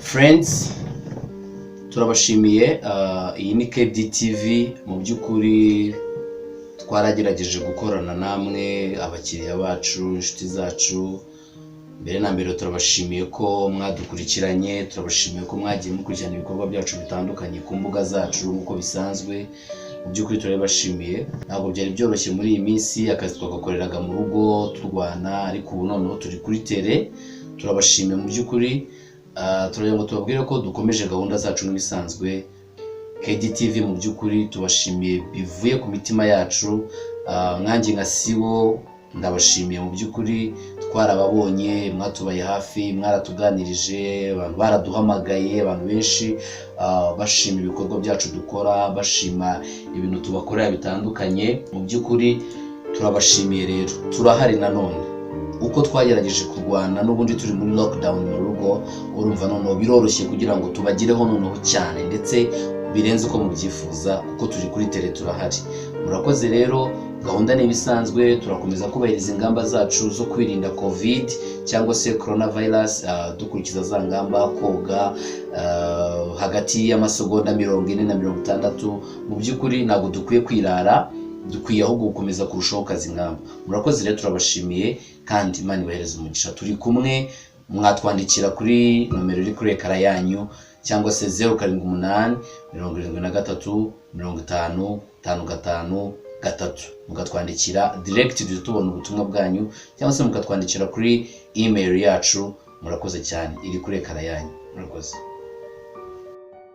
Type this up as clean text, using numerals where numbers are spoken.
Friends, turabashimiye. Iyi ni KDTV. Mu by'ukuri twaragerageje gukorana namwe, abakiriya bacu, inshuti zacu. Mbere na mbere turabashimiye ko mwadukurikiranye, turabashimiye ko mwagiye mukurikirana ibikorwa byacu bitandukanye ku mbuga zacu nk'uko bisanzwe. Mu by'ukuri turabashimiye. Ntabwo byari byoroshye muri iyi minsi, akazi twagakoreraga mu rugo turwana, ariko ubu noneho turi kuri tele. Turabashimiye mu by'ukuri. Turagira ngo tubabwire ko dukomeje gahunda zacu nk'ibisanzwe. KDTV mu by'ukuri tubashimiye bivuye ku mitima yacu. Nkanjye nka Sibo ndabashimiye mu by'ukuri, twarababonye, mwatubaye hafi, mwaratuganirije, abantu baraduhamagaye, abantu benshi bashima ibikorwa byacu dukora, bashima ibintu tubakorera bitandukanye. Mu by'ukuri turabashimiye. Rero turahari nanone, uko twagerageje kurwana n'ubundi turi muri lockdown mu rugo, urumva noneho biroroshye kugira ngo tubagireho noneho cyane, ndetse birenze uko mubyifuza, kuko turi kuri tele turahari. Murakoze rero. Gahunda ni ibisanzwe, turakomeza kubahiriza ingamba zacu zo kwirinda covid cyangwa se coronavirus, dukurikiza za ngamba, koga hagati y'amasegonda 40 na 60. Mu by'ukuri ntabwo dukwiye kwirara, dukwiye ahubwo gukomeza kurushaho kazi ngamba. Murakoze rero, turabashimiye kandi Imana ibahereze umugisha. Turi kumwe, mwatwandikira kuri nomero iri kuri ekara yanyu, cyangwa se 078 73 50 55 3, mukatwandikira direct tubona ubutumwa bwanyu, cyangwa se mukatwandikira kuri email yacu. Murakoze cyane, iri kuri ekara yanyu. Murakoze.